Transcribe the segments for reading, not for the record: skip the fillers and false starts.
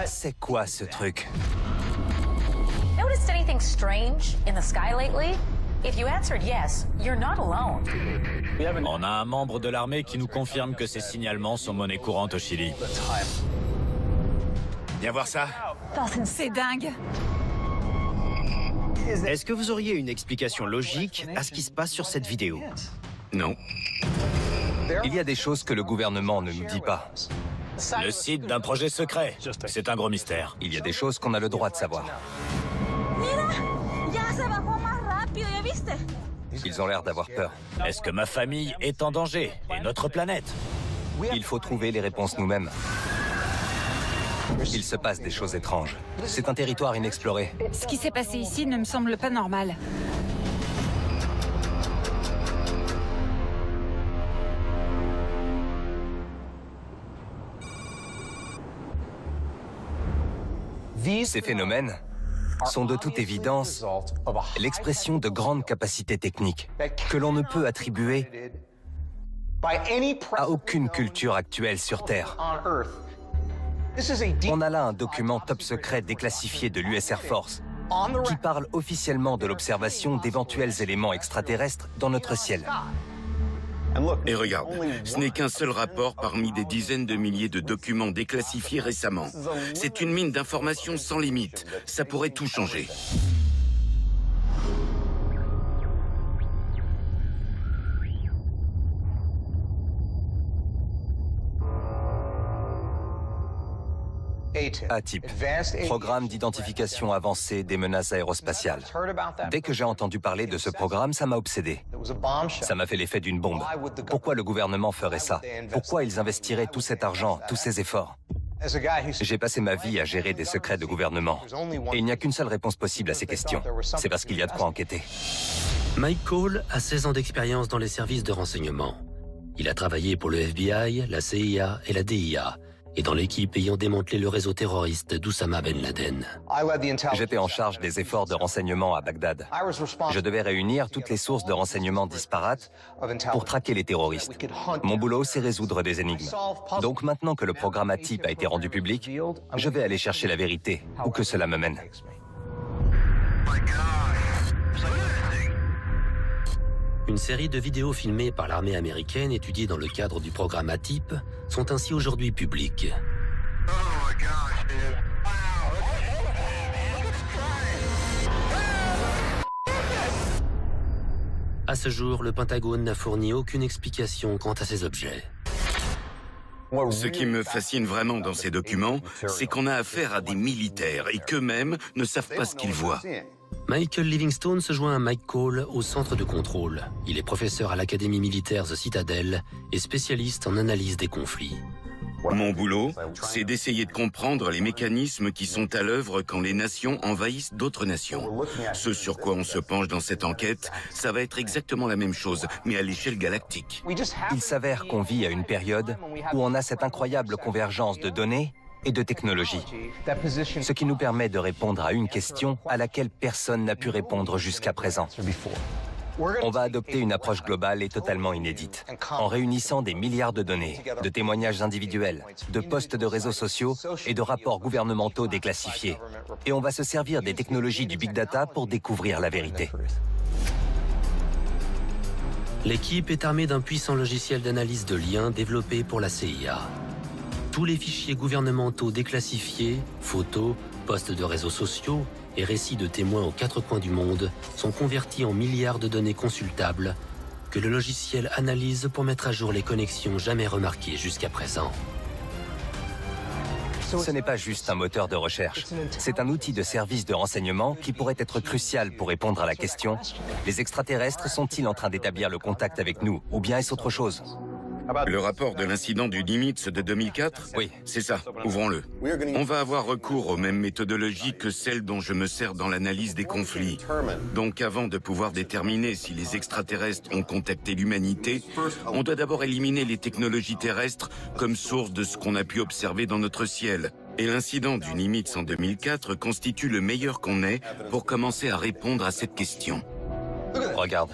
C'est quoi ce truc? Noticed anything strange in the sky lately? If you answered yes, you're not alone. On a un membre de l'armée qui nous confirme que ces signalements sont monnaie courante au Chili. Viens voir ça. C'est dingue. Est-ce que vous auriez une explication logique à ce qui se passe sur cette vidéo? Non. Il y a des choses que le gouvernement ne nous dit pas. Le site d'un projet secret. C'est un gros mystère. Il y a des choses qu'on a le droit de savoir. Ils ont l'air d'avoir peur. Est-ce que ma famille est en danger? Et notre planète? Il faut trouver les réponses nous-mêmes. Il se passe des choses étranges. C'est un territoire inexploré. Ce qui s'est passé ici ne me semble pas normal. Ces phénomènes sont de toute évidence l'expression de grandes capacités techniques que l'on ne peut attribuer à aucune culture actuelle sur Terre. On a là un document top secret déclassifié de l'US Air Force qui parle officiellement de l'observation d'éventuels éléments extraterrestres dans notre ciel. Et regarde, ce n'est qu'un seul rapport parmi des dizaines de milliers de documents déclassifiés récemment. C'est une mine d'informations sans limite. Ça pourrait tout changer. ATIP, Programme d'identification avancée des menaces aérospatiales. Dès que j'ai entendu parler de ce programme, ça m'a obsédé. Ça m'a fait l'effet d'une bombe. Pourquoi le gouvernement ferait ça? Pourquoi ils investiraient tout cet argent, tous ces efforts? J'ai passé ma vie à gérer des secrets de gouvernement. Et il n'y a qu'une seule réponse possible à ces questions. C'est parce qu'il y a de quoi enquêter. Mike Cole a 16 ans d'expérience dans les services de renseignement. Il a travaillé pour le FBI, la CIA et la DIA, et dans l'équipe ayant démantelé le réseau terroriste d'Oussama Ben Laden. J'étais en charge des efforts de renseignement à Bagdad. Je devais réunir toutes les sources de renseignement disparates pour traquer les terroristes. Mon boulot, c'est résoudre des énigmes. Donc maintenant que le programme ATIP a été rendu public, je vais aller chercher la vérité, où que cela me mène. Une série de vidéos filmées par l'armée américaine étudiées dans le cadre du programme ATIP sont ainsi aujourd'hui publiques. À ce jour, le Pentagone n'a fourni aucune explication quant à ces objets. Ce qui me fascine vraiment dans ces documents, c'est qu'on a affaire à des militaires et qu'eux-mêmes ne savent pas ce qu'ils voient. Michael Livingstone se joint à Mike Cole au centre de contrôle. Il est professeur à l'Académie militaire The Citadel et spécialiste en analyse des conflits. Mon boulot, c'est d'essayer de comprendre les mécanismes qui sont à l'œuvre quand les nations envahissent d'autres nations. Ce sur quoi on se penche dans cette enquête, ça va être exactement la même chose, mais à l'échelle galactique. Il s'avère qu'on vit à une période où on a cette incroyable convergence de données et de technologie, ce qui nous permet de répondre à une question à laquelle personne n'a pu répondre jusqu'à présent. On va adopter une approche globale et totalement inédite, en réunissant des milliards de données, de témoignages individuels, de posts de réseaux sociaux et de rapports gouvernementaux déclassifiés. Et on va se servir des technologies du Big Data pour découvrir la vérité. L'équipe est armée d'un puissant logiciel d'analyse de liens développé pour la CIA. Tous les fichiers gouvernementaux déclassifiés, photos, posts de réseaux sociaux et récits de témoins aux quatre coins du monde sont convertis en milliards de données consultables que le logiciel analyse pour mettre à jour les connexions jamais remarquées jusqu'à présent. Ce n'est pas juste un moteur de recherche. C'est un outil de service de renseignement qui pourrait être crucial pour répondre à la question « Les extraterrestres sont-ils en train d'établir le contact avec nous ou bien est-ce autre chose ?» Le rapport de l'incident du Nimitz de 2004 ? Oui. C'est ça, ouvrons-le. On va avoir recours aux mêmes méthodologies que celles dont je me sers dans l'analyse des conflits. Donc avant de pouvoir déterminer si les extraterrestres ont contacté l'humanité, on doit d'abord éliminer les technologies terrestres comme source de ce qu'on a pu observer dans notre ciel. Et l'incident du Nimitz en 2004 constitue le meilleur qu'on ait pour commencer à répondre à cette question. Regarde.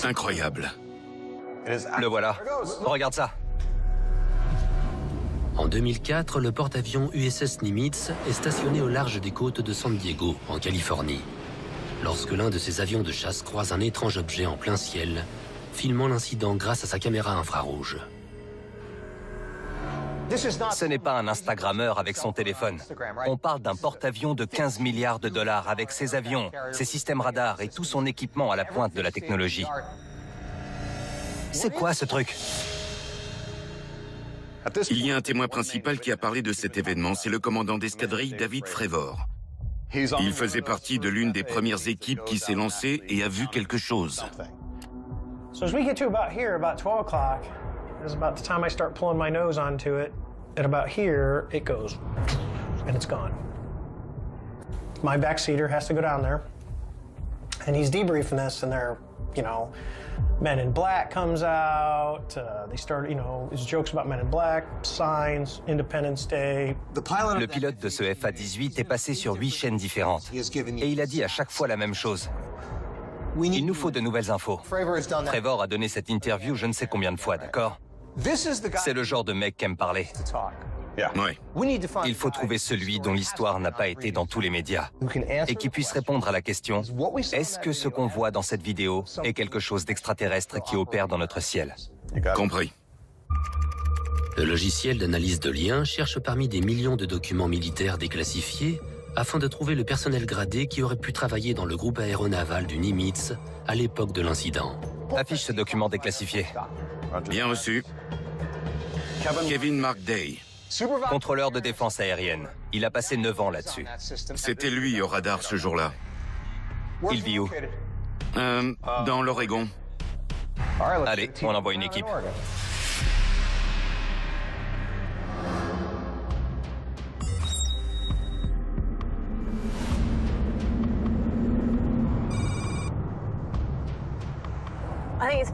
Incroyable. Le voilà. Regarde ça. En 2004, le porte-avions USS Nimitz est stationné au large des côtes de San Diego, en Californie, lorsque l'un de ses avions de chasse croise un étrange objet en plein ciel, filmant l'incident grâce à sa caméra infrarouge. Ce n'est pas un Instagrammeur avec son téléphone. On parle d'un porte-avions de 15 milliards de dollars avec ses avions, ses systèmes radars et tout son équipement à la pointe de la technologie. C'est quoi ce truc? Il y a un témoin principal qui a parlé de cet événement, c'est le commandant d'escadrille David Fravor. Il faisait partie de l'une des premières équipes qui s'est lancée et a vu quelque chose. So as we get to about here, about 12 o'clock, is about the time I start pulling my nose onto it. At about here, it goes, and it's gone. My backseater has to go down there, and he's debriefing this, and they're, you know, Men in Black comes out. They start, you know, his jokes about Men in Black, signs, Independence Day. Le pilote de ce FA-18 est passé sur 8 chaînes différentes. Et il a dit à chaque fois la même chose. Il nous faut de nouvelles infos. Fravor a donné cette interview je ne sais combien de fois, d'accord? C'est le genre de mec qui aime parler. Ouais. Il faut trouver celui dont l'histoire n'a pas été dans tous les médias et qui puisse répondre à la question « Est-ce que ce qu'on voit dans cette vidéo est quelque chose d'extraterrestre qui opère dans notre ciel ?» Compris. Le logiciel d'analyse de liens cherche parmi des millions de documents militaires déclassifiés afin de trouver le personnel gradé qui aurait pu travailler dans le groupe aéronaval du Nimitz à l'époque de l'incident. Affiche ce document déclassifié. Bien reçu. Kevin McDay. Contrôleur de défense aérienne. Il a passé 9 ans là-dessus. C'était lui au radar ce jour-là. Il vit où? Dans l'Oregon. Allez, on envoie une équipe.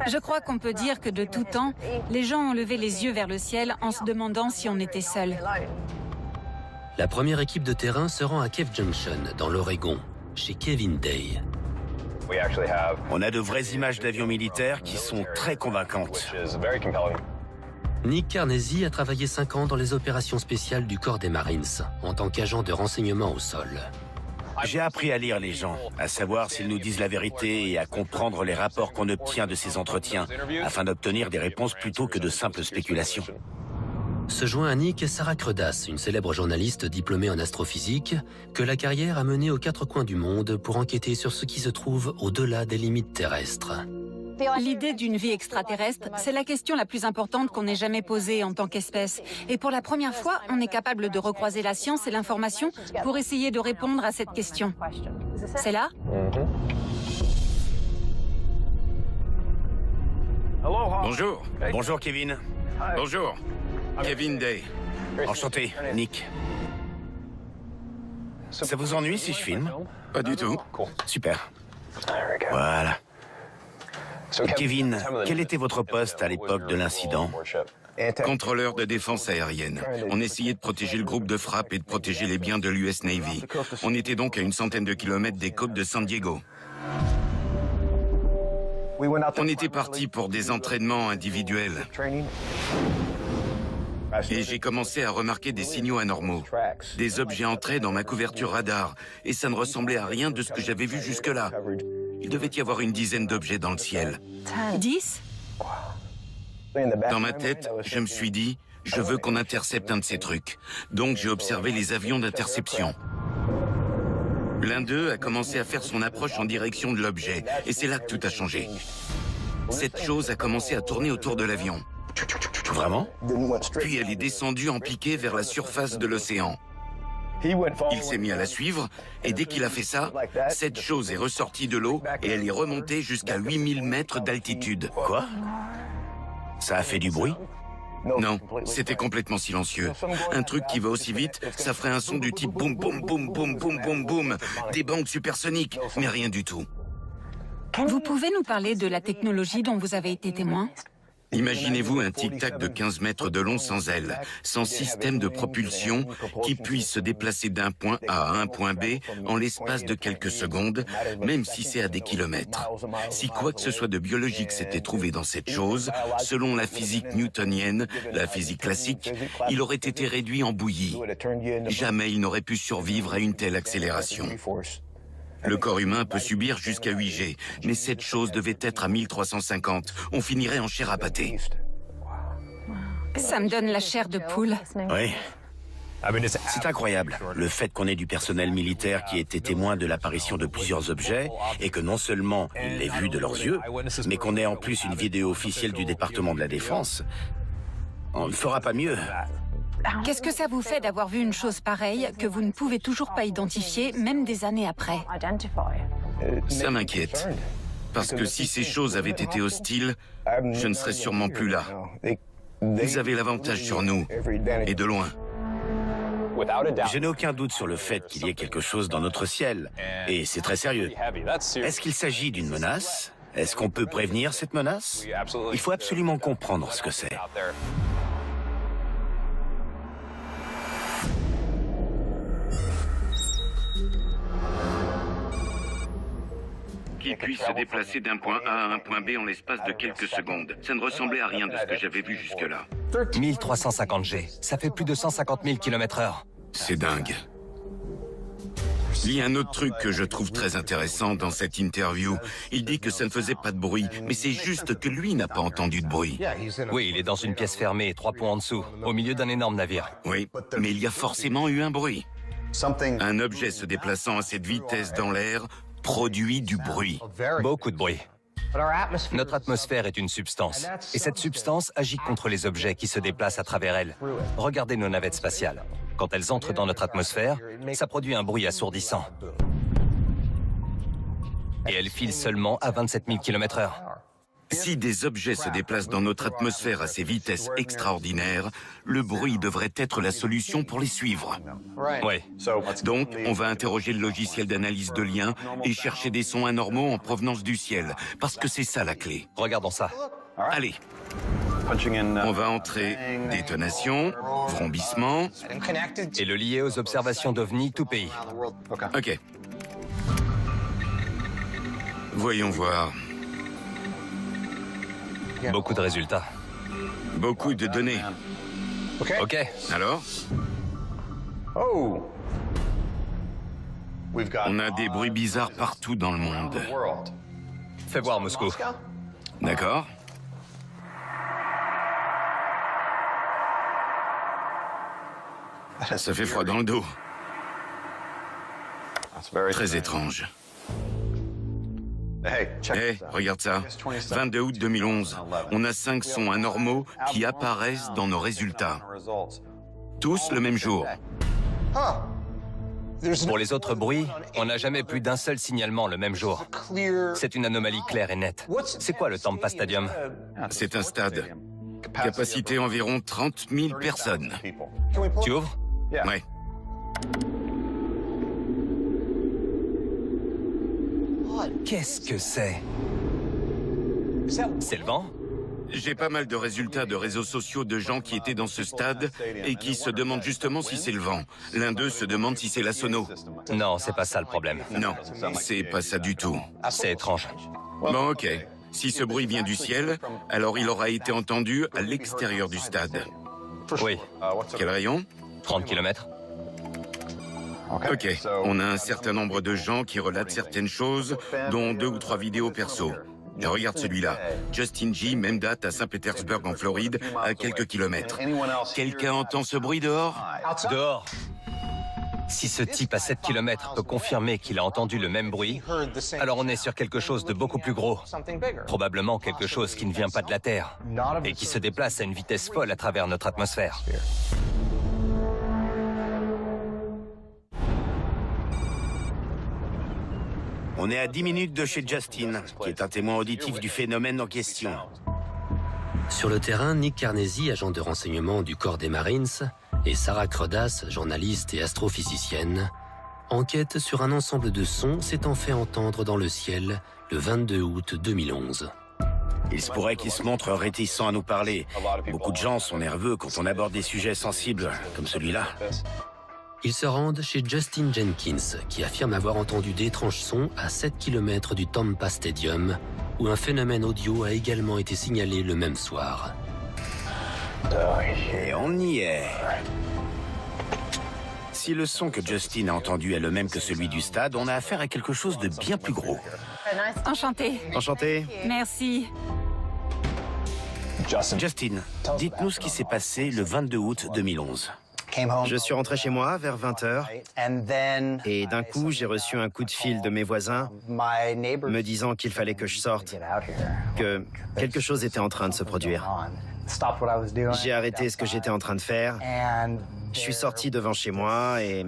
Je crois qu'on peut dire que de tout temps, les gens ont levé les yeux vers le ciel en se demandant si on était seul. La première équipe de terrain se rend à Cave Junction, dans l'Oregon, chez Kevin Day. On a de vraies images d'avions militaires qui sont très convaincantes. Nick Carnegie a travaillé 5 ans dans les opérations spéciales du corps des Marines, en tant qu'agent de renseignement au sol. J'ai appris à lire les gens, à savoir s'ils nous disent la vérité et à comprendre les rapports qu'on obtient de ces entretiens, afin d'obtenir des réponses plutôt que de simples spéculations. Se joint à Nick Sarah Credas, une célèbre journaliste diplômée en astrophysique, que la carrière a menée aux 4 coins du monde pour enquêter sur ce qui se trouve au-delà des limites terrestres. L'idée d'une vie extraterrestre, c'est la question la plus importante qu'on ait jamais posée en tant qu'espèce. Et pour la première fois, on est capable de recroiser la science et l'information pour essayer de répondre à cette question. C'est là? Bonjour. Bonjour Kevin. Bonjour. Kevin Day. Enchanté, Nick. Ça vous ennuie si je filme? Pas du tout. Super. Voilà. Kevin, quel était votre poste à l'époque de l'incident? Contrôleur de défense aérienne. On essayait de protéger le groupe de frappe et de protéger les biens de l'US Navy. On était donc à une centaine de kilomètres des côtes de San Diego. On était parti pour des entraînements individuels. Et j'ai commencé à remarquer des signaux anormaux. Des objets entraient dans ma couverture radar, et ça ne ressemblait à rien de ce que j'avais vu jusque-là. Il devait y avoir une dizaine d'objets dans le ciel. 10? Dans ma tête, je me suis dit, je veux qu'on intercepte un de ces trucs. Donc j'ai observé les avions d'interception. L'un d'eux a commencé à faire son approche en direction de l'objet, et c'est là que tout a changé. Cette chose a commencé à tourner autour de l'avion. Vraiment? Puis elle est descendue en piqué vers la surface de l'océan. Il s'est mis à la suivre, et dès qu'il a fait ça, cette chose est ressortie de l'eau et elle est remontée jusqu'à 8000 mètres d'altitude. Quoi? Ça a fait du bruit? Non, c'était complètement silencieux. Un truc qui va aussi vite, ça ferait un son du type boum boum boum boum boum boum boum, des bandes supersoniques, mais rien du tout. Vous pouvez nous parler de la technologie dont vous avez été témoin? Imaginez-vous un tic-tac de 15 mètres de long sans ailes, sans système de propulsion qui puisse se déplacer d'un point A à un point B en l'espace de quelques secondes, même si c'est à des kilomètres. Si quoi que ce soit de biologique s'était trouvé dans cette chose, selon la physique newtonienne, la physique classique, il aurait été réduit en bouillie. Jamais il n'aurait pu survivre à une telle accélération. Le corps humain peut subir jusqu'à 8 G, mais cette chose devait être à 1350. On finirait en chair à pâté. Ça me donne la chair de poule. Oui. C'est incroyable, le fait qu'on ait du personnel militaire qui ait été témoin de l'apparition de plusieurs objets, et que non seulement ils l'aient vu de leurs yeux, mais qu'on ait en plus une vidéo officielle du département de la Défense. On ne fera pas mieux. Qu'est-ce que ça vous fait d'avoir vu une chose pareille que vous ne pouvez toujours pas identifier, même des années après? Ça m'inquiète. Parce que si ces choses avaient été hostiles, je ne serais sûrement plus là. Vous avez l'avantage sur nous, et de loin. Je n'ai aucun doute sur le fait qu'il y ait quelque chose dans notre ciel, et c'est très sérieux. Est-ce qu'il s'agit d'une menace? Est-ce qu'on peut prévenir cette menace? Il faut absolument comprendre ce que c'est. Qui puisse se déplacer d'un point A à un point B en l'espace de quelques secondes. Ça ne ressemblait à rien de ce que j'avais vu jusque-là. 1350 G, ça fait plus de 150 000 km/h. C'est dingue. Il y a un autre truc que je trouve très intéressant dans cette interview. Il dit que ça ne faisait pas de bruit, mais c'est juste que lui n'a pas entendu de bruit. Oui, il est dans une pièce fermée, 3 ponts en dessous, au milieu d'un énorme navire. Oui, mais il y a forcément eu un bruit. Un objet se déplaçant à cette vitesse dans l'air produit du bruit. Beaucoup de bruit. Notre atmosphère est une substance, et cette substance agit contre les objets qui se déplacent à travers elle. Regardez nos navettes spatiales. Quand elles entrent dans notre atmosphère, ça produit un bruit assourdissant. Et elles filent seulement à 27 000 km/h. Si des objets se déplacent dans notre atmosphère à ces vitesses extraordinaires, le bruit devrait être la solution pour les suivre. Oui. Donc, on va interroger le logiciel d'analyse de liens et chercher des sons anormaux en provenance du ciel, parce que c'est ça la clé. Regardons ça. Allez. On va entrer détonation, vrombissement. Et le lier aux observations d'OVNI tout pays. Ok. Voyons voir. Beaucoup de résultats. Beaucoup de données. Ok. Alors? On a des bruits bizarres partout dans le monde. Fais voir Moscou. D'accord. Ça fait froid dans le dos. Très étrange. Hey, regarde ça. 22 août 2011. On a 5 sons anormaux qui apparaissent dans nos résultats. Tous le même jour. Pour les autres bruits, on n'a jamais plus d'un seul signalement le même jour. C'est une anomalie claire et nette. C'est quoi le Tampa Stadium? C'est un stade. Capacité environ 30 000 personnes. Tu ouvres? Ouais. Qu'est-ce que c'est? C'est le vent? J'ai pas mal de résultats de réseaux sociaux de gens qui étaient dans ce stade et qui se demandent justement si c'est le vent. L'un d'eux se demande si c'est la sono. Non, c'est pas ça le problème. Non, c'est pas ça du tout. C'est étrange. Bon, ok. Si ce bruit vient du ciel, alors il aura été entendu à l'extérieur du stade. Oui. Quel rayon? 30 km. Ok, on a un certain nombre de gens qui relatent certaines choses, dont 2 ou 3 vidéos perso. Et regarde celui-là. Justin G, même date à Saint-Pétersbourg en Floride, à quelques kilomètres. Quelqu'un entend ce bruit dehors? Dehors. Si ce type à 7 km peut confirmer qu'il a entendu le même bruit, alors on est sur quelque chose de beaucoup plus gros. Probablement quelque chose qui ne vient pas de la Terre et qui se déplace à une vitesse folle à travers notre atmosphère. On est à 10 minutes de chez Justin, qui est un témoin auditif du phénomène en question. Sur le terrain, Nick Carnesi, agent de renseignement du corps des Marines, et Sarah Crodas, journaliste et astrophysicienne, enquêtent sur un ensemble de sons s'étant fait entendre dans le ciel le 22 août 2011. Il se pourrait qu'il se montre réticent à nous parler. Beaucoup de gens sont nerveux quand on aborde des sujets sensibles comme celui-là. Ils se rendent chez Justin Jenkins, qui affirme avoir entendu d'étranges sons à 7 km du Tampa Stadium, où un phénomène audio a également été signalé le même soir. Et on y est. Si le son que Justin a entendu est le même que celui du stade, on a affaire à quelque chose de bien plus gros. Enchanté. Enchanté. Merci. Justin, dites-nous ce qui s'est passé le 22 août 2011. Je suis rentré chez moi vers 20h et d'un coup, j'ai reçu un coup de fil de mes voisins me disant qu'il fallait que je sorte, que quelque chose était en train de se produire. J'ai arrêté ce que j'étais en train de faire. Je suis sorti devant chez moi et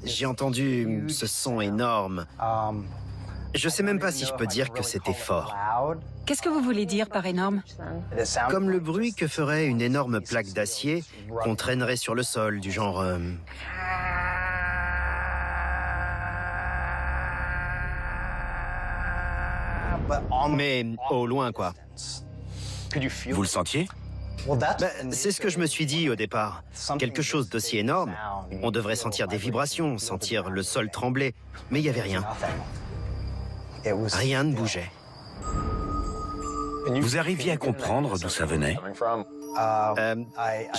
j'ai entendu ce son énorme. Je sais même pas si je peux dire que c'était fort. Qu'est-ce que vous voulez dire par énorme? Comme le bruit que ferait une énorme plaque d'acier qu'on traînerait sur le sol, du genre... Mais au loin, quoi. Vous le sentiez? C'est ce que je me suis dit au départ. Quelque chose d'aussi énorme, on devrait sentir des vibrations, sentir le sol trembler, mais il n'y avait rien. Rien ne bougeait. Vous arriviez à comprendre d'où ça venait?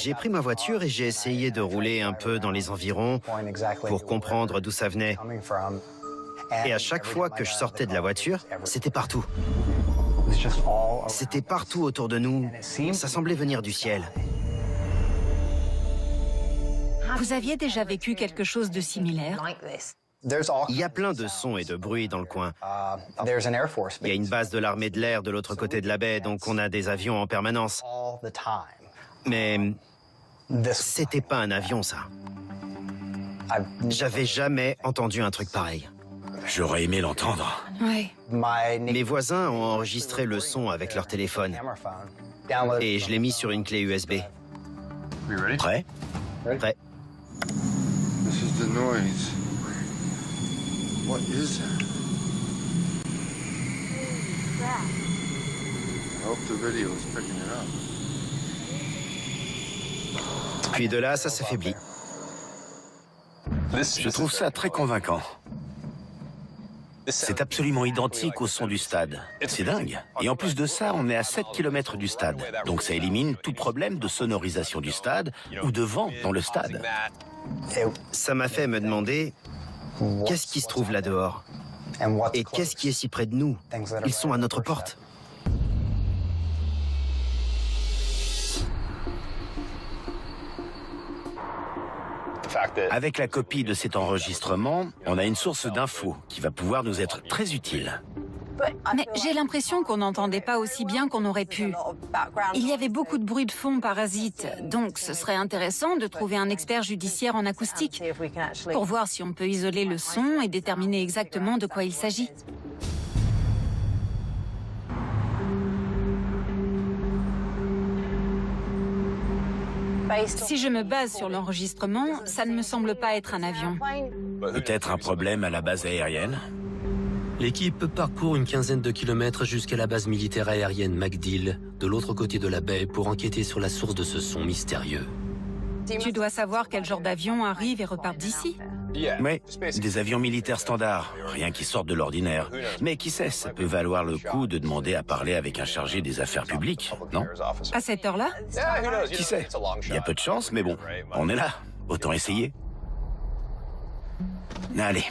J'ai pris ma voiture et j'ai essayé de rouler un peu dans les environs pour comprendre d'où ça venait. Et à chaque fois que je sortais de la voiture, c'était partout. C'était partout autour de nous. Ça semblait venir du ciel. Vous aviez déjà vécu quelque chose de similaire? Il y a plein de sons et de bruits dans le coin. Il y a une base de l'armée de l'air de l'autre côté de la baie, donc on a des avions en permanence. Mais c'était pas un avion, ça. J'avais jamais entendu un truc pareil. J'aurais aimé l'entendre. Ouais. Mes voisins ont enregistré le son avec leur téléphone. Et je l'ai mis sur une clé USB. Prêt? Prêt. This is the noise. What is that? I hope the video is picking it up. Puis de là, ça s'affaiblit. Je trouve ça très convaincant. C'est absolument identique au son du stade. C'est dingue. Et en plus de ça, on est à 7 km du stade. Donc ça élimine tout problème de sonorisation du stade ou de vent dans le stade. Ça m'a fait me demander qu'est-ce qui se trouve là dehors et qu'est-ce qui est si près de nous. Ils sont à notre porte. Avec la copie de cet enregistrement, on a une source d'infos qui va pouvoir nous être très utile. Mais j'ai l'impression qu'on n'entendait pas aussi bien qu'on aurait pu. Il y avait beaucoup de bruit de fond parasite, donc ce serait intéressant de trouver un expert judiciaire en acoustique pour voir si on peut isoler le son et déterminer exactement de quoi il s'agit. Si je me base sur l'enregistrement, ça ne me semble pas être un avion. Peut-être un problème à la base aérienne? L'équipe parcourt une quinzaine de kilomètres jusqu'à la base militaire aérienne MacDill, de l'autre côté de la baie, pour enquêter sur la source de ce son mystérieux. Tu dois savoir quel genre d'avion arrive et repart d'ici. Oui, des avions militaires standards, rien qui sorte de l'ordinaire. Mais qui sait, ça peut valoir le coup de demander à parler avec un chargé des affaires publiques, non? À cette heure-là? Qui sait? Il y a peu de chance, mais bon, on est là. Autant essayer. Allez.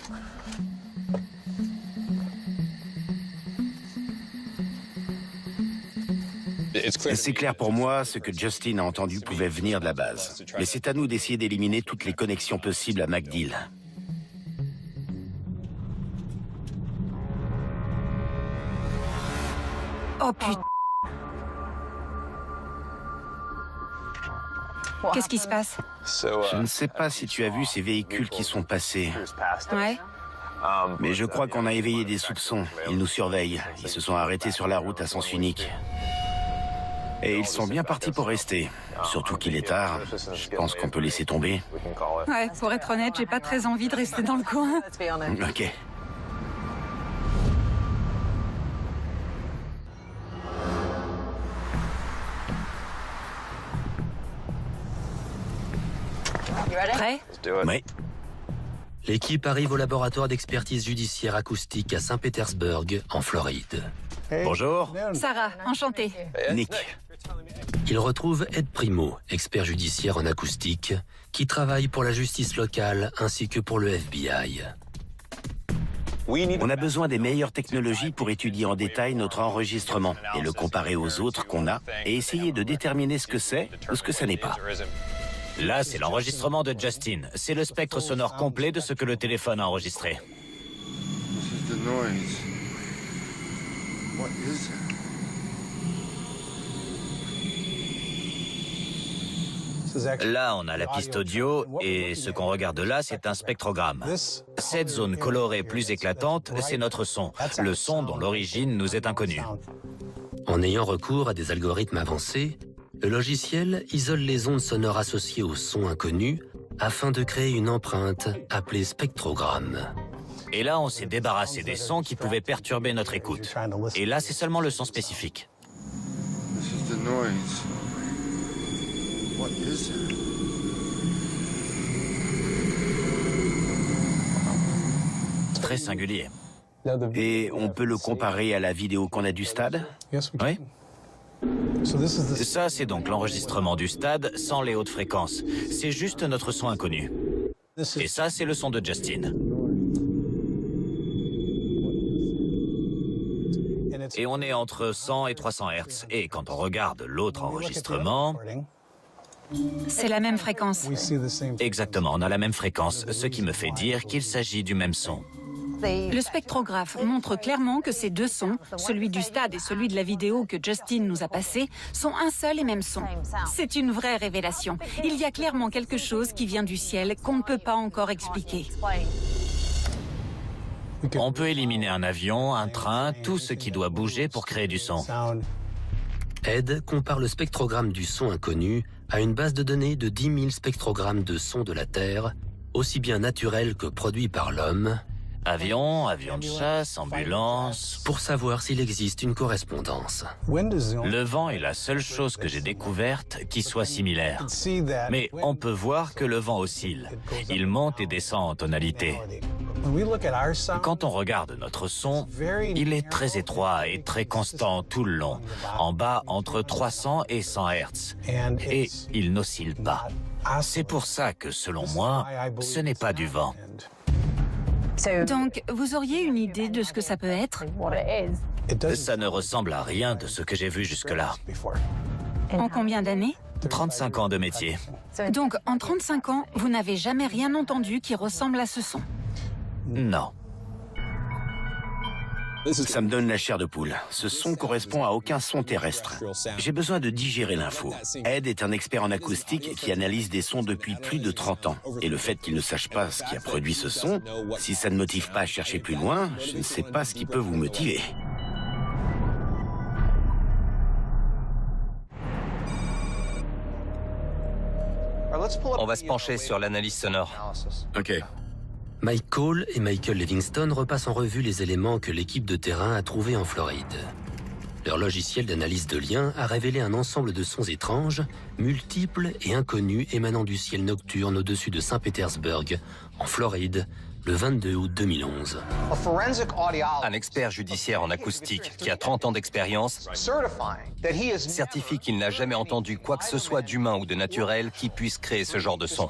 C'est clair pour moi, ce que Justin a entendu pouvait venir de la base. Mais c'est à nous d'essayer d'éliminer toutes les connexions possibles à MacDill. Oh putain. Qu'est-ce qui se passe? Je ne sais pas si tu as vu ces véhicules qui sont passés. Ouais. Mais je crois qu'on a éveillé des soupçons. Ils nous surveillent. Ils se sont arrêtés sur la route à sens unique. Et ils sont bien partis pour rester. Surtout qu'il est tard. Je pense qu'on peut laisser tomber. Ouais, pour être honnête, j'ai pas très envie de rester dans le coin. Ok. Oui. L'équipe arrive au laboratoire d'expertise judiciaire acoustique à Saint-Pétersbourg, en Floride. Bonjour. Sarah, enchantée. Nick. Ils retrouvent Ed Primo, expert judiciaire en acoustique, qui travaille pour la justice locale ainsi que pour le FBI. On a besoin des meilleures technologies pour étudier en détail notre enregistrement et le comparer aux autres qu'on a et essayer de déterminer ce que c'est ou ce que ça n'est pas. Là, c'est l'enregistrement de Justin. C'est le spectre sonore complet de ce que le téléphone a enregistré. This is the noise. What is that? Là, on a la piste audio et ce qu'on regarde là, c'est un spectrogramme. Cette zone colorée plus éclatante, c'est notre son. Le son dont l'origine nous est inconnue. En ayant recours à des algorithmes avancés, le logiciel isole les ondes sonores associées au son inconnu afin de créer une empreinte appelée spectrogramme. Et là, on s'est débarrassé des sons qui pouvaient perturber notre écoute. Et là, c'est seulement le son spécifique. This is the noise. What is that? Très singulier. Et on peut le comparer à la vidéo qu'on a du stade? Oui. Ça, c'est donc l'enregistrement du stade sans les hautes fréquences. C'est juste notre son inconnu. Et ça, c'est le son de Justin. Et on est entre 100 et 300 Hz. Et quand on regarde l'autre enregistrement... C'est la même fréquence. Exactement, on a la même fréquence, ce qui me fait dire qu'il s'agit du même son. Le spectrographe montre clairement que ces deux sons, celui du stade et celui de la vidéo que Justin nous a passé, sont un seul et même son. C'est une vraie révélation. Il y a clairement quelque chose qui vient du ciel qu'on ne peut pas encore expliquer. On peut éliminer un avion, un train, tout ce qui doit bouger pour créer du son. Ed compare le spectrogramme du son inconnu à une base de données de 10 000 spectrogrammes de sons de la Terre, aussi bien naturels que produits par l'homme, Avion, avion de chasse, ambulance... pour savoir s'il existe une correspondance. Le vent est la seule chose que j'ai découverte qui soit similaire. Mais on peut voir que le vent oscille. Il monte et descend en tonalité. Quand on regarde notre son, il est très étroit et très constant tout le long, en bas entre 300 et 100 Hz. Et il n'oscille pas. C'est pour ça que, selon moi, ce n'est pas du vent. Donc, vous auriez une idée de ce que ça peut être? Ça ne ressemble à rien de ce que j'ai vu jusque-là. En combien d'années? 35 ans de métier. Donc, en 35 ans, vous n'avez jamais rien entendu qui ressemble à ce son? Non. Ça me donne la chair de poule. Ce son correspond à aucun son terrestre. J'ai besoin de digérer l'info. Ed est un expert en acoustique qui analyse des sons depuis plus de 30 ans. Et le fait qu'il ne sache pas ce qui a produit ce son, si ça ne motive pas à chercher plus loin, je ne sais pas ce qui peut vous motiver. On va se pencher sur l'analyse sonore. Ok. Mike Cole et Michael Livingston repassent en revue les éléments que l'équipe de terrain a trouvés en Floride. Leur logiciel d'analyse de liens a révélé un ensemble de sons étranges, multiples et inconnus émanant du ciel nocturne au-dessus de Saint-Pétersbourg, en Floride, le 22 août 2011. Un expert judiciaire en acoustique qui a 30 ans d'expérience certifie qu'il n'a jamais entendu quoi que ce soit d'humain ou de naturel qui puisse créer ce genre de son.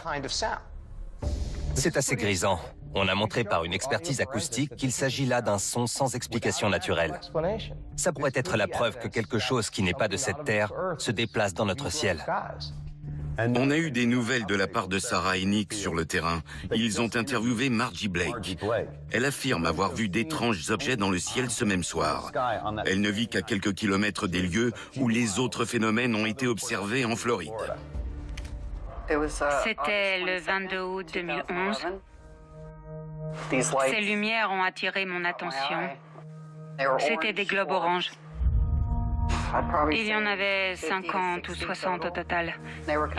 C'est assez grisant. On a montré par une expertise acoustique qu'il s'agit là d'un son sans explication naturelle. Ça pourrait être la preuve que quelque chose qui n'est pas de cette terre se déplace dans notre ciel. On a eu des nouvelles de la part de Sarah et Nick sur le terrain. Ils ont interviewé Margie Blake. Elle affirme avoir vu d'étranges objets dans le ciel ce même soir. Elle ne vit qu'à quelques kilomètres des lieux où les autres phénomènes ont été observés en Floride. C'était le 22 août 2011. Ces lumières ont attiré mon attention. C'était des globes oranges. Il y en avait 50 ou 60 au total.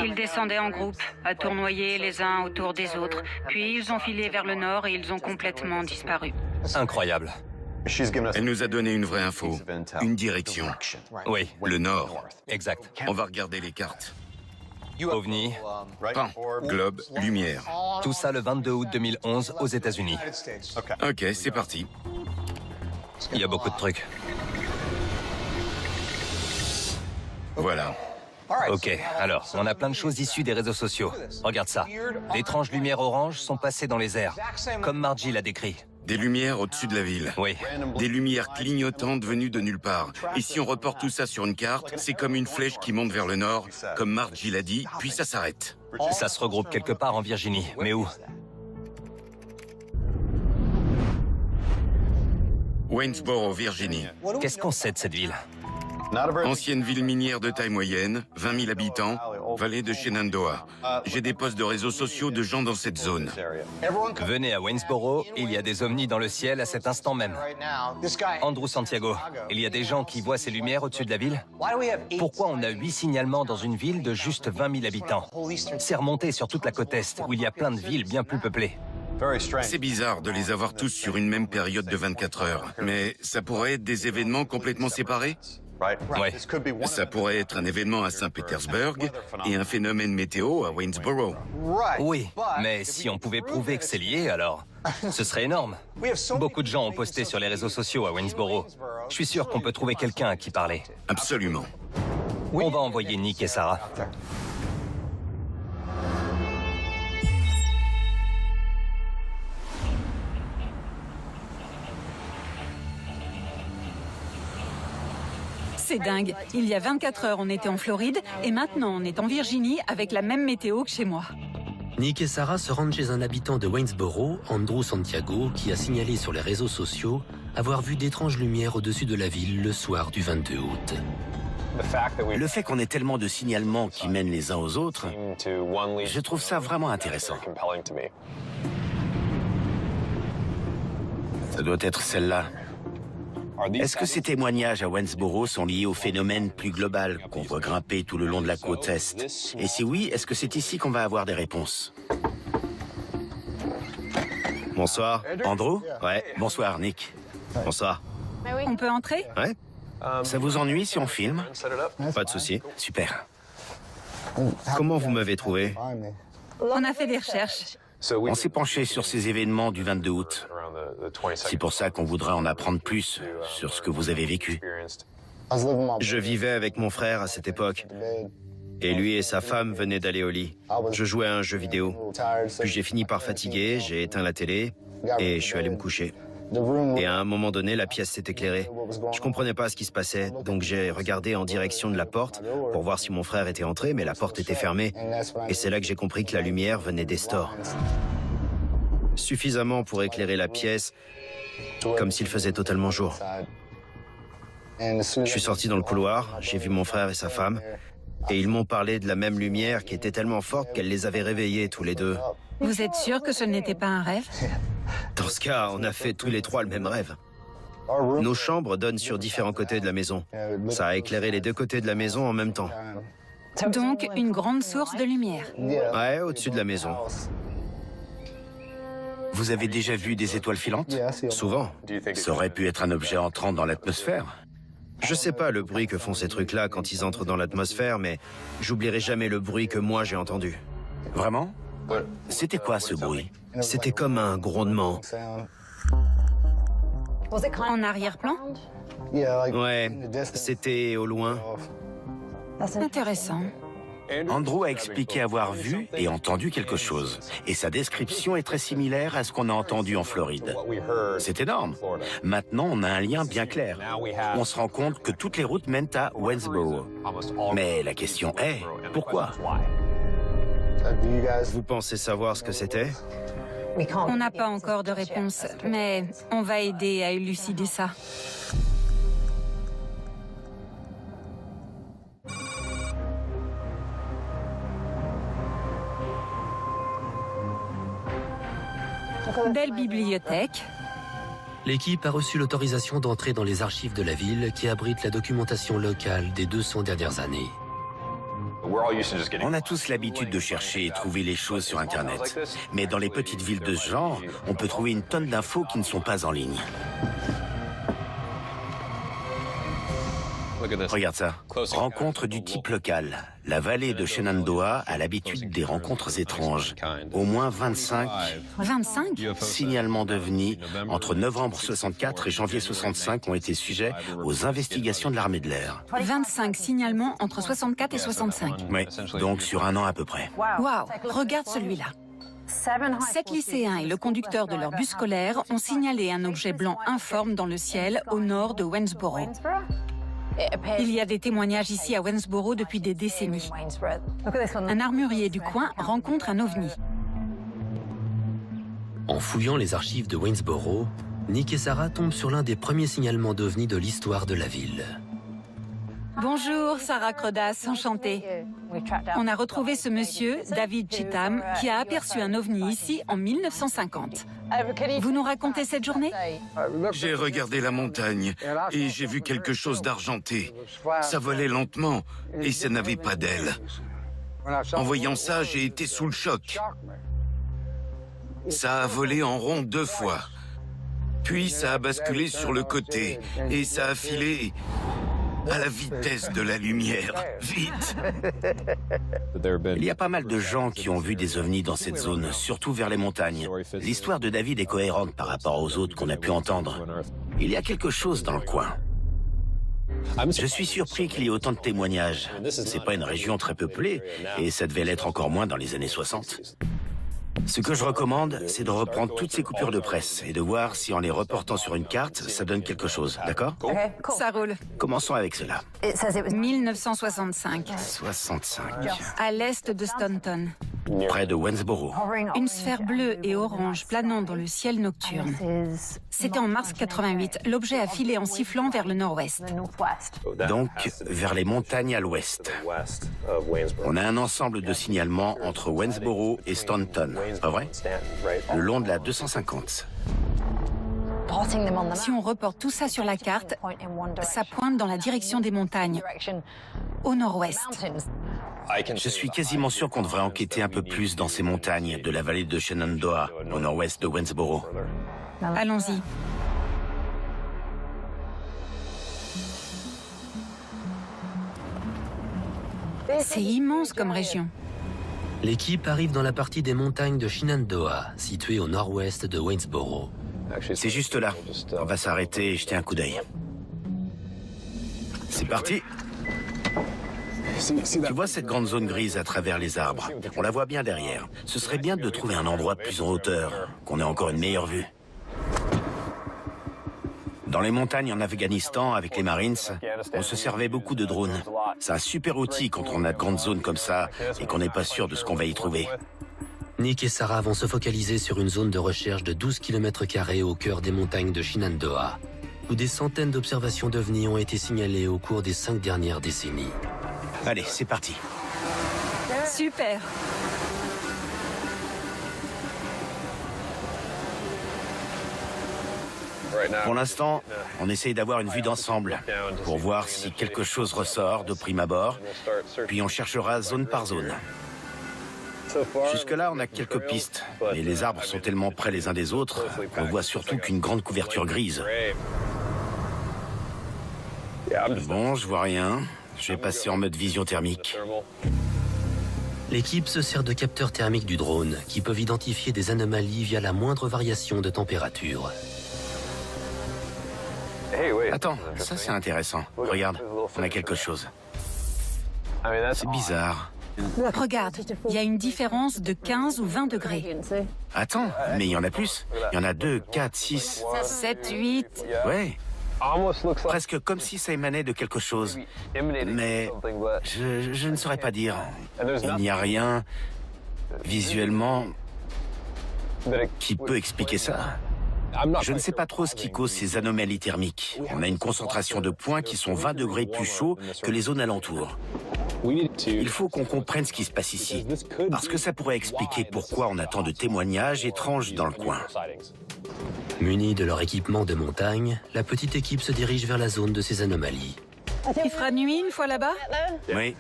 Ils descendaient en groupe, à tournoyer les uns autour des autres. Puis ils ont filé vers le nord et ils ont complètement disparu. Incroyable. Elle nous a donné une vraie info, une direction. Oui, Le nord. exact. On va regarder les cartes. OVNI, Pan, globe, lumière. tout ça le 22 août 2011 aux États-Unis. Ok, c'est parti. Il y a beaucoup de trucs. Voilà. Ok, alors, on a plein de choses issues des réseaux sociaux. Regarde ça. D'étranges lumières oranges sont passées dans les airs, comme Margie l'a décrit. Des lumières au-dessus de la ville. Oui. Des lumières clignotantes venues de nulle part. Et si on reporte tout ça sur une carte, c'est comme une flèche qui monte vers le nord, comme Margie l'a dit, puis ça s'arrête. Ça se regroupe quelque part en Virginie. Mais où? Waynesboro, Virginie. Qu'est-ce qu'on sait de cette ville? Ancienne ville minière de taille moyenne, 20 000 habitants, vallée de Shenandoah. J'ai des posts de réseaux sociaux de gens dans cette zone. Venez à Waynesboro, il y a des ovnis dans le ciel à cet instant même. Andrew Santiago, il y a des gens qui voient ces lumières au-dessus de la ville? Pourquoi on a 8 signalements dans une ville de juste 20 000 habitants? C'est remonté sur toute la côte Est, où il y a plein de villes bien plus peuplées. C'est bizarre de les avoir tous sur une même période de 24 heures. Mais ça pourrait être des événements complètement séparés? Ouais. Ça pourrait être un événement à Saint-Pétersbourg et un phénomène météo à Waynesboro. Oui, mais si on pouvait prouver que c'est lié, alors ce serait énorme. Beaucoup de gens ont posté sur les réseaux sociaux à Waynesboro. Je suis sûr qu'on peut trouver quelqu'un à qui parler. Absolument. On va envoyer Nick et Sarah. C'est dingue. Il y a 24 heures, on était en Floride et maintenant, on est en Virginie avec la même météo que chez moi. Nick et Sarah se rendent chez un habitant de Waynesboro, Andrew Santiago, qui a signalé sur les réseaux sociaux avoir vu d'étranges lumières au-dessus de la ville le soir du 22 août. Le fait qu'on ait tellement de signalements qui mènent les uns aux autres, je trouve ça vraiment intéressant. Ça doit être celle-là. Est-ce que ces témoignages à Waynesboro sont liés au phénomène plus global qu'on voit grimper tout le long de la côte Est? Et si oui, est-ce que c'est ici qu'on va avoir des réponses? Bonsoir. Andrew? Ouais. Bonsoir, Nick. Bonsoir. On peut entrer? Ouais, Ça vous ennuie si on filme? pas de souci. Super. Comment vous m'avez trouvé? On a fait des recherches. On s'est penché sur ces événements du 22 août. C'est pour ça qu'on voudrait en apprendre plus sur ce que vous avez vécu. Je vivais avec mon frère à cette époque. Et lui et sa femme venaient d'aller au lit. Je jouais à un jeu vidéo. Puis j'ai fini par fatiguer, j'ai éteint la télé et je suis allé me coucher. Et à un moment donné, la pièce s'est éclairée. Je comprenais pas ce qui se passait, donc j'ai regardé en direction de la porte pour voir si mon frère était entré, mais la porte était fermée. Et c'est là que j'ai compris que la lumière venait des stores. Suffisamment pour éclairer la pièce, comme s'il faisait totalement jour. Je suis sorti dans le couloir, j'ai vu mon frère et sa femme, et ils m'ont parlé de la même lumière qui était tellement forte qu'elle les avait réveillés tous les deux. Vous êtes sûr que ce n'était pas un rêve? Dans ce cas, on a fait tous les trois le même rêve. Nos chambres donnent sur différents côtés de la maison. Ça a éclairé les deux côtés de la maison en même temps. Donc, une grande source de lumière. Ouais, au-dessus de la maison. Vous avez déjà vu des étoiles filantes? Souvent. Ça aurait pu être un objet entrant dans l'atmosphère. Je sais pas le bruit que font ces trucs-là quand ils entrent dans l'atmosphère, mais j'oublierai jamais le bruit que moi j'ai entendu. Vraiment? C'était quoi ce bruit? C'était comme un grondement. En arrière-plan? Ouais, c'était au loin. Intéressant. Andrew a expliqué avoir vu et entendu quelque chose. Et sa description est très similaire à ce qu'on a entendu en Floride. C'est énorme. Maintenant, on a un lien bien clair. On se rend compte que toutes les routes mènent à Waynesboro. Mais la question est, pourquoi? Vous pensez savoir ce que c'était? On n'a pas encore de réponse, mais on va aider à élucider ça. Belle bibliothèque. L'équipe a reçu l'autorisation d'entrer dans les archives de la ville qui abritent la documentation locale des 200 dernières années. On a tous l'habitude de chercher et trouver les choses sur Internet. Mais dans les petites villes de ce genre, on peut trouver une tonne d'infos qui ne sont pas en ligne. Regarde ça. Rencontre du type local. La vallée de Shenandoah a l'habitude des rencontres étranges. Au moins 25 signalements d'OVNI entre novembre 64 et janvier 65 ont été sujets aux investigations de l'armée de l'air. 25 signalements entre 64 et 65. Oui, donc sur un an à peu près. Waouh, regarde celui-là. 7 lycéens et le conducteur de leur bus scolaire ont signalé un objet blanc informe dans le ciel au nord de Waynesboro. Il y a des témoignages ici à Waynesboro depuis des décennies. Un armurier du coin rencontre un ovni. En fouillant les archives de Waynesboro, Nick et Sarah tombent sur l'un des premiers signalements d'OVNI de l'histoire de la ville. Bonjour, Sarah Crodas, enchantée. On a retrouvé ce monsieur, David Cheatham, qui a aperçu un ovni ici en 1950. Vous nous racontez cette journée? J'ai regardé la montagne et j'ai vu quelque chose d'argenté. Ça volait lentement et ça n'avait pas d'ailes. En voyant ça, j'ai été sous le choc. Ça a volé en rond 2 fois. Puis ça a basculé sur le côté et ça a filé à la vitesse de la lumière. Vite! Il y a pas mal de gens qui ont vu des ovnis dans cette zone, surtout vers les montagnes. L'histoire de David est cohérente par rapport aux autres qu'on a pu entendre. Il y a quelque chose dans le coin. Je suis surpris qu'il y ait autant de témoignages. C'est pas une région très peuplée, et ça devait l'être encore moins dans les années 60. Ce que je recommande, c'est de reprendre toutes ces coupures de presse et de voir si en les reportant sur une carte, ça donne quelque chose, d'accord? Ça roule. Commençons avec cela. 1965. 65. À l'est de Staunton. Près de Waynesboro. Une sphère bleue et orange planant dans le ciel nocturne. C'était en mars 88. L'objet a filé en sifflant vers le nord-ouest. Donc, vers les montagnes à l'ouest. On a un ensemble de signalements entre Waynesboro et Staunton, pas vrai? Le long de la 250. Si on reporte tout ça sur la carte, ça pointe dans la direction des montagnes, au nord-ouest. Je suis quasiment sûr qu'on devrait enquêter un peu plus dans ces montagnes de la vallée de Shenandoah, au nord-ouest de Waynesboro. Allons-y. C'est immense comme région. L'équipe arrive dans la partie des montagnes de Shenandoah, située au nord-ouest de Waynesboro. C'est juste là. On va s'arrêter et jeter un coup d'œil. C'est parti. Tu vois cette grande zone grise à travers les arbres? On la voit bien derrière. Ce serait bien de trouver un endroit plus en hauteur, qu'on ait encore une meilleure vue. Dans les montagnes en Afghanistan, avec les Marines, on se servait beaucoup de drones. C'est un super outil quand on a de grandes zones comme ça et qu'on n'est pas sûr de ce qu'on va y trouver. Nick et Sarah vont se focaliser sur une zone de recherche de 12 km² au cœur des montagnes de Shenandoah, où des centaines d'observations d'OVNI ont été signalées au cours des 5 dernières décennies. Allez, c'est parti. Super. Pour l'instant, on essaye d'avoir une vue d'ensemble pour voir si quelque chose ressort de prime abord, puis on cherchera zone par zone. Jusque-là, on a quelques pistes, mais les arbres sont tellement près les uns des autres qu'on voit surtout qu'une grande couverture grise. Bon, je vois rien. Je vais passer en mode vision thermique. L'équipe se sert de capteurs thermiques du drone qui peuvent identifier des anomalies via la moindre variation de température. Attends, ça c'est intéressant. Regarde, on a quelque chose. C'est bizarre. Regarde, il y a une différence de 15 ou 20 degrés. Attends, mais il y en a plus. Il y en a 2, 4, 6... 7, 8... Ouais. Presque comme si ça émanait de quelque chose. Mais je ne saurais pas dire. Il n'y a rien, visuellement, qui peut expliquer ça. Je ne sais pas trop ce qui cause ces anomalies thermiques. On a une concentration de points qui sont 20 degrés plus chauds que les zones alentours. Il faut qu'on comprenne ce qui se passe ici, parce que ça pourrait expliquer pourquoi on a tant de témoignages étranges dans le coin. Munis de leur équipement de montagne, la petite équipe se dirige vers la zone de ces anomalies. Il fera nuit une fois là-bas? Oui.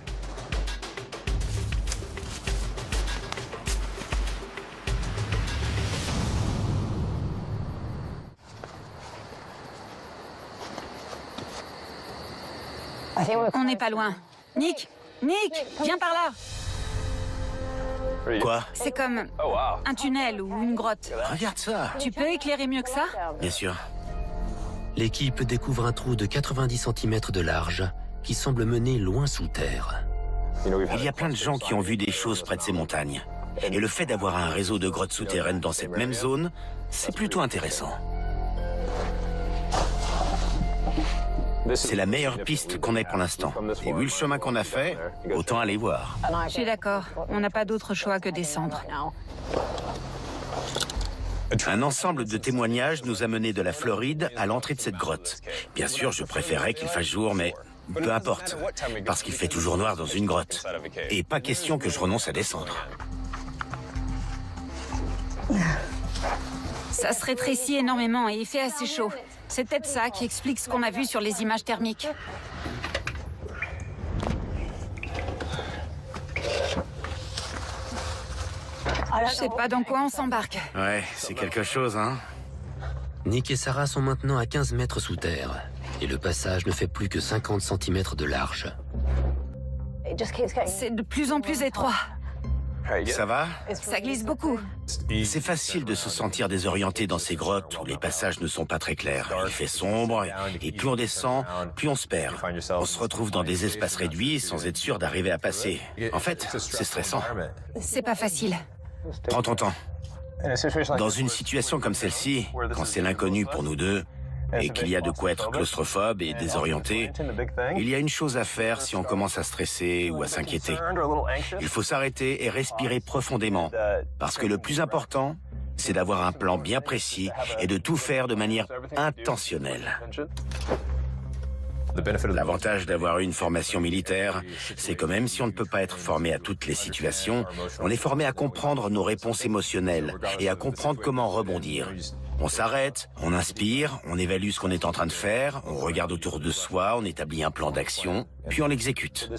On n'est pas loin. Nick, viens par là. Quoi? C'est comme un tunnel ou une grotte. Regarde ça. Tu peux éclairer mieux que ça? Bien sûr. L'équipe découvre un trou de 90 cm de large qui semble mener loin sous terre. Il y a plein de gens qui ont vu des choses près de ces montagnes. Et le fait d'avoir un réseau de grottes souterraines dans cette même zone, c'est plutôt intéressant. C'est la meilleure piste qu'on ait pour l'instant. Et vu le chemin qu'on a fait, autant aller voir. Je suis d'accord. On n'a pas d'autre choix que descendre. Un ensemble de témoignages nous a menés de la Floride à l'entrée de cette grotte. Bien sûr, je préférais qu'il fasse jour, mais peu importe, parce qu'il fait toujours noir dans une grotte. Et pas question que je renonce à descendre. Ça se rétrécit énormément et il fait assez chaud. C'est peut-être ça qui explique ce qu'on a vu sur les images thermiques. Je sais pas dans quoi on s'embarque. Ouais, c'est quelque chose, hein. Nick et Sarah sont maintenant à 15 mètres sous terre. Et le passage ne fait plus que 50 cm de large. C'est de plus en plus étroit. Ça va? Ça glisse beaucoup. C'est facile de se sentir désorienté dans ces grottes où les passages ne sont pas très clairs. Il fait sombre et plus on descend, plus on se perd. On se retrouve dans des espaces réduits sans être sûr d'arriver à passer. En fait, c'est stressant. C'est pas facile. Prends ton temps. Dans une situation comme celle-ci, quand c'est l'inconnu pour nous deux, et qu'il y a de quoi être claustrophobe et désorienté, il y a une chose à faire si on commence à stresser ou à s'inquiéter. Il faut s'arrêter et respirer profondément, parce que le plus important, c'est d'avoir un plan bien précis et de tout faire de manière intentionnelle. L'avantage d'avoir une formation militaire, c'est que même si on ne peut pas être formé à toutes les situations, on est formé à comprendre nos réponses émotionnelles et à comprendre comment rebondir. On s'arrête, on inspire, on évalue ce qu'on est en train de faire, on regarde autour de soi, on établit un plan d'action, puis on l'exécute.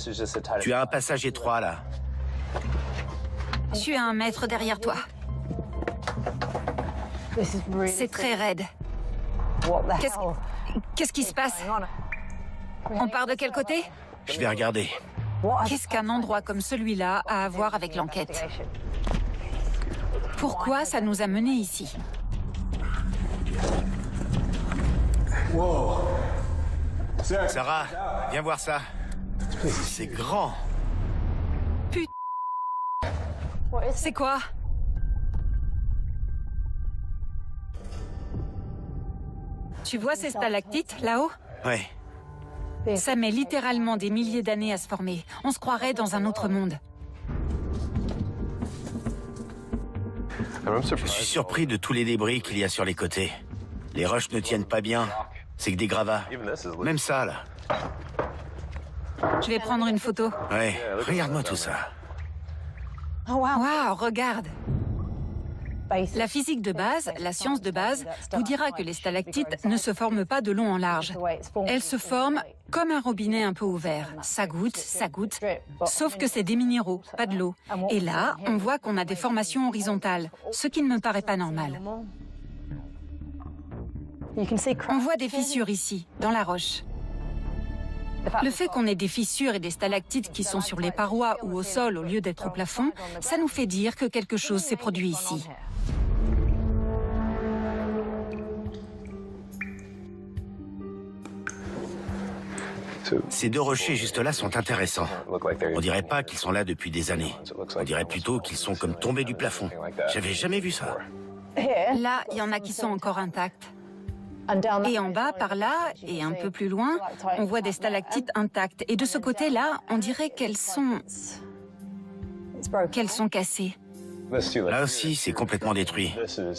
Tu as un passage étroit là. Je suis à 1 mètre derrière toi. C'est très raide. Qu'est-ce qui se passe? On part de quel côté? Je vais regarder. Qu'est-ce qu'un endroit comme celui-là a à voir avec l'enquête? Pourquoi ça nous a menés ici? Sarah, viens voir ça. C'est grand. Putain. C'est quoi? Tu vois ces stalactites, là-haut? Ouais. Ça met littéralement des milliers d'années à se former. On se croirait dans un autre monde. Je suis surpris de tous les débris qu'il y a sur les côtés. Les roches ne tiennent pas bien. C'est que des gravats. Même ça, là. Je vais prendre une photo. Ouais, regarde-moi tout ça. Waouh, regarde. La physique de base, la science de base, vous dira que les stalactites ne se forment pas de long en large. Elles se forment comme un robinet un peu ouvert. Ça goutte, sauf que c'est des minéraux, pas de l'eau. Et là, on voit qu'on a des formations horizontales, ce qui ne me paraît pas normal. On voit des fissures ici, dans la roche. Le fait qu'on ait des fissures et des stalactites qui sont sur les parois ou au sol au lieu d'être au plafond, ça nous fait dire que quelque chose s'est produit ici. Ces deux rochers juste là sont intéressants. On dirait pas qu'ils sont là depuis des années. On dirait plutôt qu'ils sont comme tombés du plafond. J'avais jamais vu ça. Là, il y en a qui sont encore intacts. Et en bas, par là, et un peu plus loin, on voit des stalactites intactes. Et de ce côté-là, on dirait qu'elles sont cassées. Là aussi, c'est complètement détruit.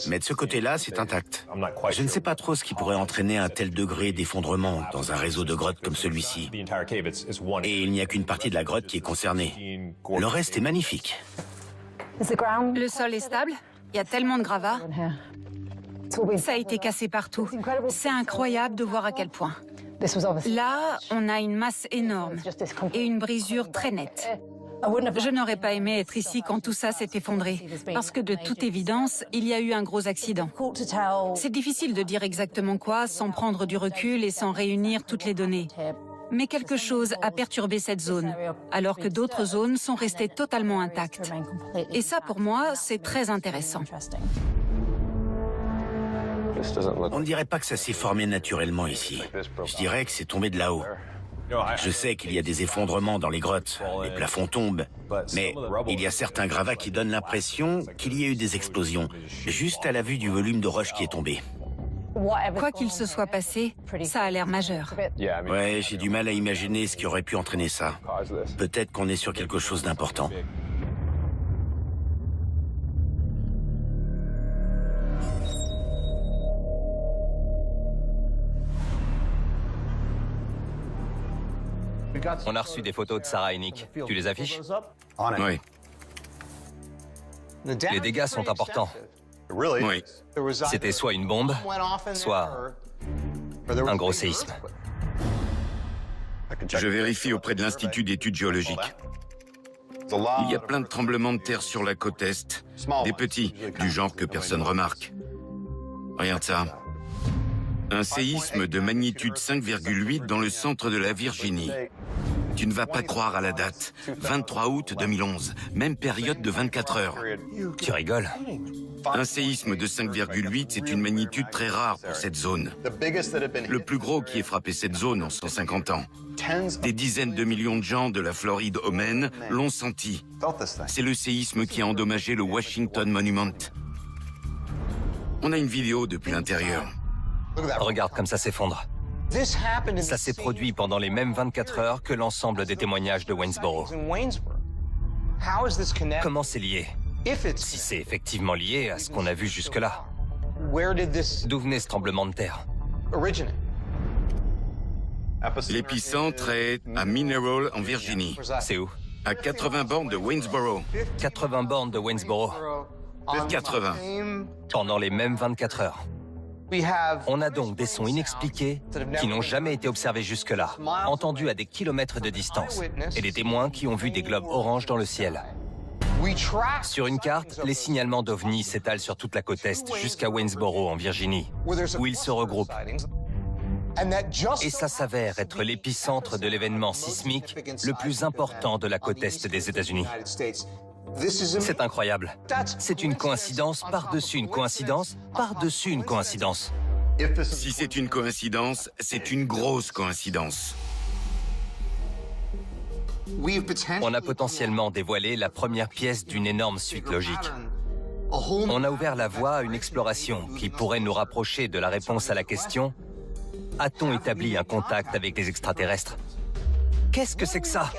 Mais de ce côté-là, c'est intact. Je ne sais pas trop ce qui pourrait entraîner un tel degré d'effondrement dans un réseau de grottes comme celui-ci. Et il n'y a qu'une partie de la grotte qui est concernée. Le reste est magnifique. Le sol est stable. Il y a tellement de gravats. Ça a été cassé partout. C'est incroyable de voir à quel point. Là, on a une masse énorme et une brisure très nette. Je n'aurais pas aimé être ici quand tout ça s'est effondré, parce que de toute évidence, il y a eu un gros accident. C'est difficile de dire exactement quoi sans prendre du recul et sans réunir toutes les données. Mais quelque chose a perturbé cette zone, alors que d'autres zones sont restées totalement intactes. Et ça, pour moi, c'est très intéressant. On ne dirait pas que ça s'est formé naturellement ici. Je dirais que c'est tombé de là-haut. Je sais qu'il y a des effondrements dans les grottes, les plafonds tombent, mais il y a certains gravats qui donnent l'impression qu'il y a eu des explosions, juste à la vue du volume de roche qui est tombé. Quoi qu'il se soit passé, ça a l'air majeur. Ouais, j'ai du mal à imaginer ce qui aurait pu entraîner ça. Peut-être qu'on est sur quelque chose d'important. On a reçu des photos de Sarah et Nick. Tu les affiches? Oui. Les dégâts sont importants. Oui. C'était soit une bombe, soit un gros séisme. Je vérifie auprès de l'Institut d'études géologiques. Il y a plein de tremblements de terre sur la côte Est. Des petits, du genre que personne remarque. Regarde ça. Un séisme de magnitude 5,8 dans le centre de la Virginie. Tu ne vas pas croire à la date. 23 août 2011, même période de 24 heures. Tu rigoles? Un séisme de 5,8, c'est une magnitude très rare pour cette zone. Le plus gros qui ait frappé cette zone en 150 ans. Des dizaines de millions de gens de la Floride au Maine l'ont senti. C'est le séisme qui a endommagé le Washington Monument. On a une vidéo depuis l'intérieur. Regarde comme ça s'effondre. Ça s'est produit pendant les mêmes 24 heures que l'ensemble des témoignages de Waynesboro. Comment c'est lié? Si c'est effectivement lié à ce qu'on a vu jusque-là. D'où venait ce tremblement de terre? L'épicentre est à Mineral, en Virginie. C'est où? À 80 bornes de Waynesboro. 80 bornes de Waynesboro. 80. Pendant les mêmes 24 heures. On a donc des sons inexpliqués qui n'ont jamais été observés jusque-là, entendus à des kilomètres de distance, et des témoins qui ont vu des globes oranges dans le ciel. Sur une carte, les signalements d'OVNI s'étalent sur toute la côte Est jusqu'à Waynesboro, en Virginie, où ils se regroupent. Et ça s'avère être l'épicentre de l'événement sismique le plus important de la côte Est des États-Unis. C'est incroyable. C'est une coïncidence par-dessus une coïncidence par-dessus une coïncidence. Si c'est une coïncidence, c'est une grosse coïncidence. On a potentiellement dévoilé la première pièce d'une énorme suite logique. On a ouvert la voie à une exploration qui pourrait nous rapprocher de la réponse à la question « A-t-on établi un contact avec les extraterrestres ?» Qu'est-ce que c'est que ça?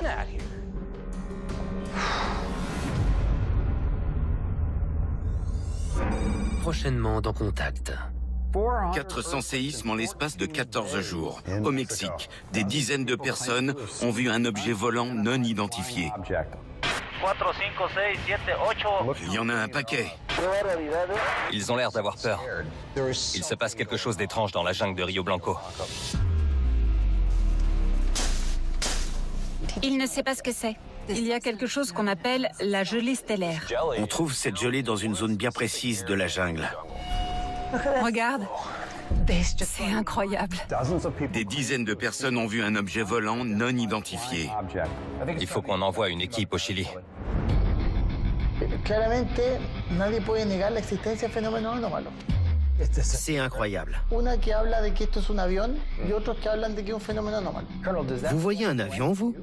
Prochainement dans Contact. 400 séismes en l'espace de 14 jours. Au Mexique, des dizaines de personnes ont vu un objet volant non identifié. Il y en a un paquet. Ils ont l'air d'avoir peur. Il se passe quelque chose d'étrange dans la jungle de Rio Blanco. Il ne sait pas ce que c'est. Il y a quelque chose qu'on appelle la gelée stellaire. On trouve cette gelée dans une zone bien précise de la jungle. Regarde, c'est incroyable. Des dizaines de personnes ont vu un objet volant non identifié. Il faut qu'on envoie une équipe au Chili. C'est incroyable. Vous voyez un avion, vous?